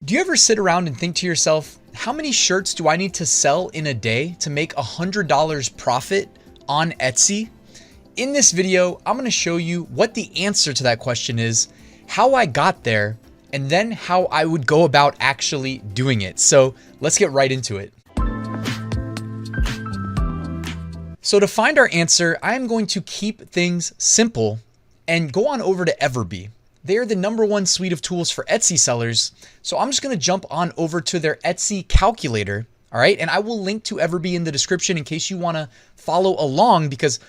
Do you ever sit around and think to yourself, how many shirts do I need to sell in a day to make $100 profit on Etsy? In this video, I'm going to show you what the answer to that question is, how I got there, and then how I would go about actually doing it. So let's get right into it. So to find our answer, I'm going to keep things simple and go on over to Everbee. They are the #1 suite of tools for Etsy sellers. So I'm just going to jump on over to their Etsy calculator. All right. And I will link to Everbee in the description in case you want to follow along, because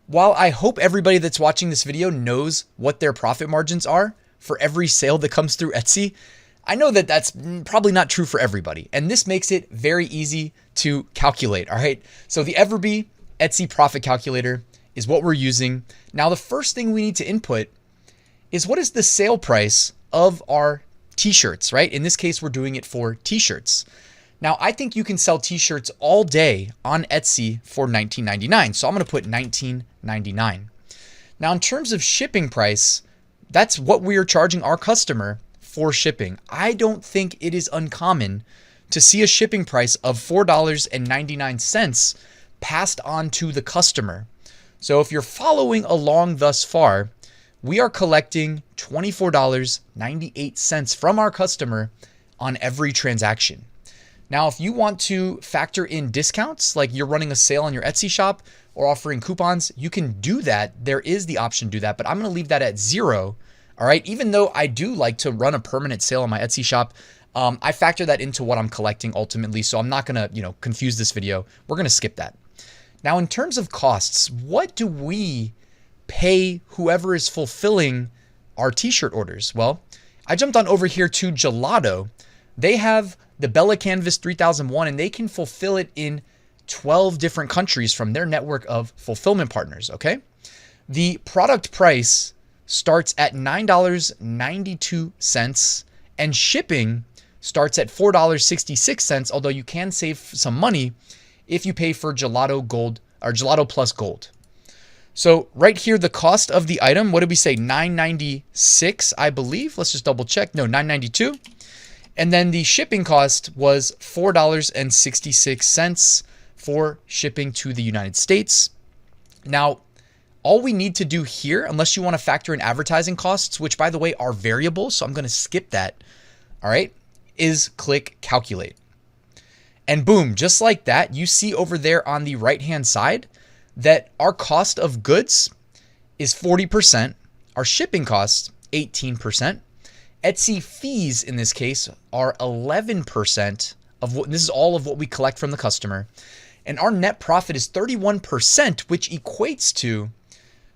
while I hope everybody that's watching this video knows what their profit margins are for every sale that comes through Etsy, I know that that's probably not true for everybody. And this makes it very easy to calculate. All right. So the Everbee Etsy profit calculator is what we're using. Now, the first thing we need to input is what is the sale price of our t-shirts, right? In this case, we're doing it for t-shirts. Now, I think you can sell t-shirts all day on Etsy for $19.99. So I'm going to put $19.99. Now, in terms of shipping price, that's what we are charging our customer for shipping. I don't think it is uncommon to see a shipping price of $4.99 passed on to the customer. So if you're following along thus far, we are collecting $24.98 from our customer on every transaction. Now, if you want to factor in discounts, like you're running a sale on your Etsy shop or offering coupons, you can do that. There is the option to do that, but I'm going to leave that at 0. All right. Even though I do like to run a permanent sale on my Etsy shop, I factor that into what I'm collecting ultimately. So I'm not going to, confuse this video. We're going to skip that. Now, in terms of costs, what do we pay whoever is fulfilling our t-shirt orders? Well, I jumped on over here to Gelato. They have the Bella Canvas 3001 and they can fulfill it in 12 different countries from their network of fulfillment partners, okay? The product price starts at $9.92 and shipping starts at $4.66, although you can save some money if you pay for Gelato Gold or Gelato Plus Gold. So right here, the cost of the item, what did we say? $9.96, I believe. Let's just double check. No, $9.92. And then the shipping cost was $4.66 for shipping to the United States. Now, all we need to do here, unless you want to factor in advertising costs, which by the way are variable, so I'm going to skip that, all right, is click calculate. And boom, just like that, you see over there on the right-hand side that our cost of goods is 40%, our shipping costs 18%, Etsy fees in this case are 11% of what, this is all of what we collect from the customer, and our net profit is 31%, which equates to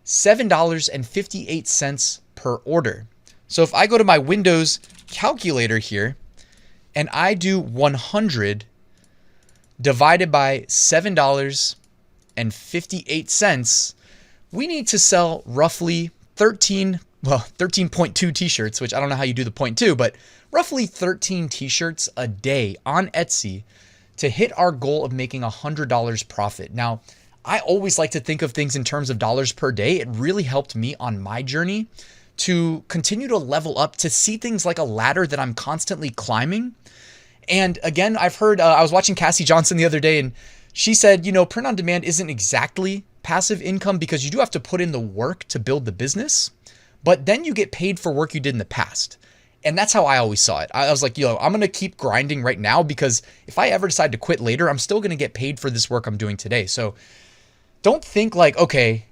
$7.58 per order. So if I go to my Windows calculator here and I do 100 divided by $7.58, we need to sell roughly 13.2 t-shirts, which I don't know how you do the 0.2, but roughly 13 t-shirts a day on Etsy to hit our goal of making $100 profit. Now, I always like to think of things in terms of dollars per day. It really helped me on my journey to continue to level up, to see things like a ladder that I'm constantly climbing. And again, I've heard, I was watching Cassie Johnson the other day and she said, print on demand isn't exactly passive income because you do have to put in the work to build the business, but then you get paid for work you did in the past. And that's how I always saw it. I was like, I'm going to keep grinding right now because if I ever decide to quit later, I'm still going to get paid for this work I'm doing today. So don't think like, okay,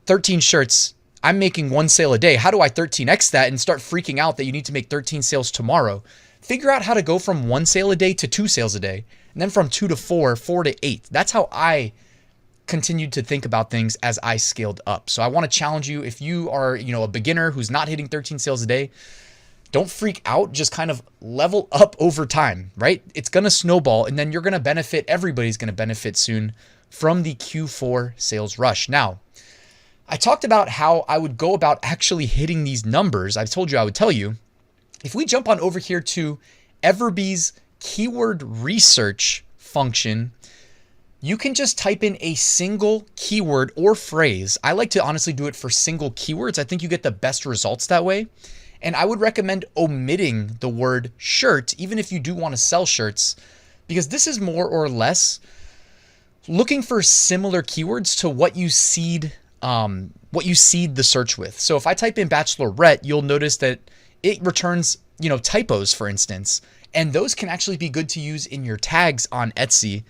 13 shirts, I'm making 1 sale a day. How do I 13x that and start freaking out that you need to make 13 sales tomorrow? Figure out how to go from 1 sale a day to 2 sales a day, and then from 2 to 4, 4 to 8. That's how I continued to think about things as I scaled up. So I want to challenge you, if you are, a beginner who's not hitting 13 sales a day, don't freak out, just kind of level up over time, right? It's going to snowball and then you're going to benefit. Everybody's going to benefit soon from the Q4 sales rush. Now, I talked about how I would go about actually hitting these numbers. I told you I would tell you. If we jump on over here to Everbee's keyword research function, you can just type in a single keyword or phrase. I like to honestly do it for single keywords. I think you get the best results that way. And I would recommend omitting the word shirt, even if you do want to sell shirts, because this is more or less looking for similar keywords to what you seed the search with. So if I type in bachelorette, you'll notice that it returns, typos, for instance, and those can actually be good to use in your tags on Etsy.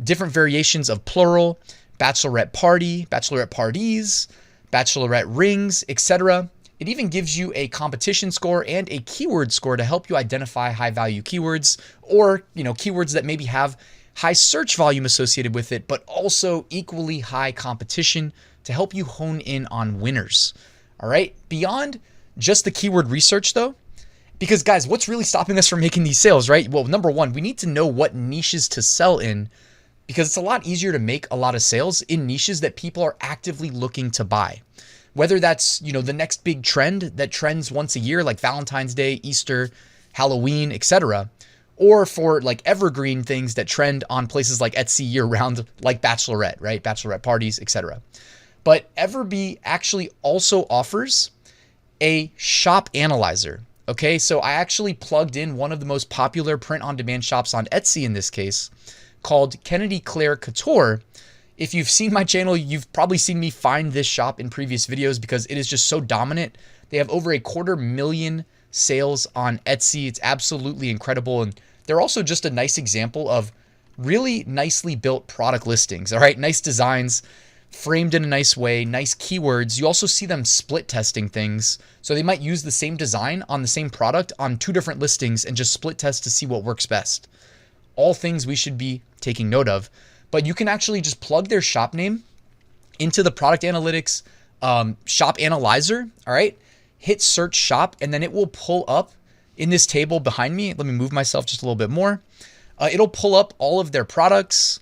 Different variations of plural, bachelorette party, bachelorette parties, bachelorette rings, etc. It even gives you a competition score and a keyword score to help you identify high value keywords, or, keywords that maybe have high search volume associated with it, but also equally high competition to help you hone in on winners. All right. Beyond just the keyword research though, because guys, what's really stopping us from making these sales, right? Well, number one, we need to know what niches to sell in, because it's a lot easier to make a lot of sales in niches that people are actively looking to buy. Whether that's, the next big trend that trends once a year, like Valentine's Day, Easter, Halloween, etc., or for like evergreen things that trend on places like Etsy year round, like bachelorette, right? Bachelorette parties, etc. But Everbee actually also offers a shop analyzer. Okay, so I actually plugged in one of the most popular print-on-demand shops on Etsy in this case, called Kennedy Claire Couture. If you've seen my channel, you've probably seen me find this shop in previous videos because it is just so dominant. They have over 250,000 sales on Etsy. It's absolutely incredible. And they're also just a nice example of really nicely built product listings. All right, nice designs, framed in a nice way, nice keywords. You also see them split testing things. So they might use the same design on the same product on 2 different listings and just split test to see what works best. All things we should be taking note of. But you can actually just plug their shop name into the product analytics shop analyzer. All right, hit search shop, and then it will pull up in this table behind me. Let me move myself just a little bit more. It'll pull up all of their products,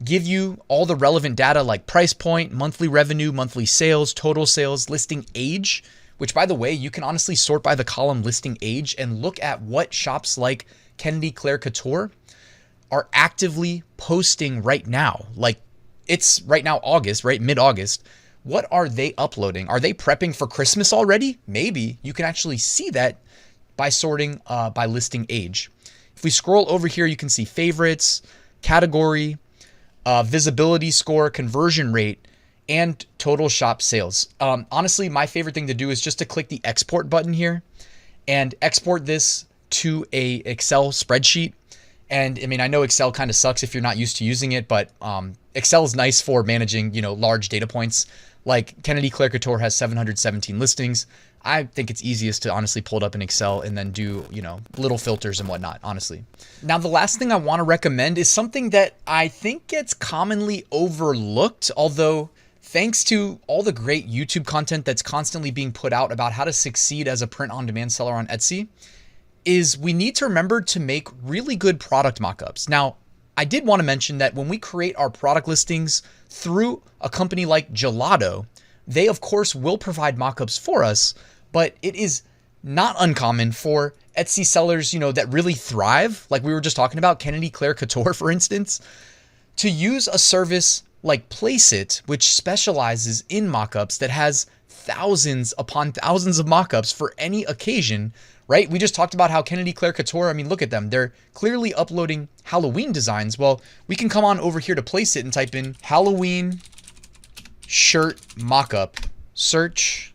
give you all the relevant data like price point, monthly revenue, monthly sales, total sales, listing age, which by the way, you can honestly sort by the column listing age and look at what shops like Kennedy Claire Couture are actively posting right now. Like it's right now August, right? Mid-August. What are they uploading? Are they prepping for Christmas already? Maybe. You can actually see that by sorting by listing age. If we scroll over here, you can see favorites, category, visibility score, conversion rate, and total shop sales. Honestly, my favorite thing to do is just to click the export button here and export this to a Excel spreadsheet. And I mean, I know Excel kind of sucks if you're not used to using it, but Excel is nice for managing, large data points. Like Kennedy Claire Couture has 717 listings. I think it's easiest to honestly pull it up in Excel and then do, little filters and whatnot, honestly. Now, the last thing I want to recommend is something that I think gets commonly overlooked, although thanks to all the great YouTube content that's constantly being put out about how to succeed as a print-on-demand seller on Etsy, is we need to remember to make really good product mockups. Now, I did want to mention that when we create our product listings through a company like Gelato, they of course will provide mockups for us, but it is not uncommon for Etsy sellers, that really thrive, like we were just talking about, Kennedy Claire Couture, for instance, to use a service like Placeit, which specializes in mockups that has thousands upon thousands of mockups for any occasion, right? We just talked about how Kennedy Claire Couture, I mean, look at them. They're clearly uploading Halloween designs. Well, we can come on over here to Placeit and type in Halloween shirt mockup, search,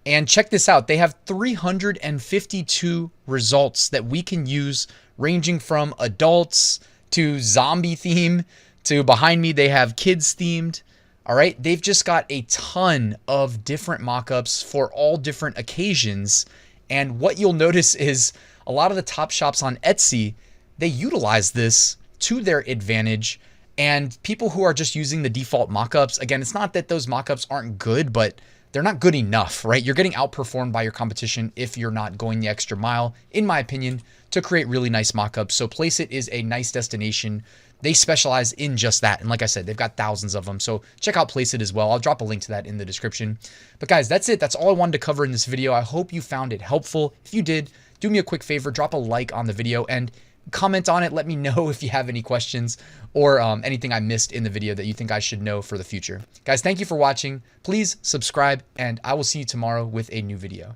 and check this out. They have 352 results that we can use, ranging from adults to zombie theme to behind me, they have kids themed. All right. They've just got a ton of different mockups for all different occasions. And what you'll notice is a lot of the top shops on Etsy, they utilize this to their advantage. And people who are just using the default mockups, again, it's not that those mockups aren't good, but they're not good enough, right? You're getting outperformed by your competition if you're not going the extra mile, in my opinion, to create really nice mockups. So Placeit is a nice destination. They specialize in just that. And like I said, they've got thousands of them. So check out Placeit as well. I'll drop a link to that in the description. But guys, that's it. That's all I wanted to cover in this video. I hope you found it helpful. If you did, do me a quick favor, drop a like on the video and comment on it. Let me know if you have any questions or anything I missed in the video that you think I should know for the future. Guys, thank you for watching. Please subscribe, and I will see you tomorrow with a new video.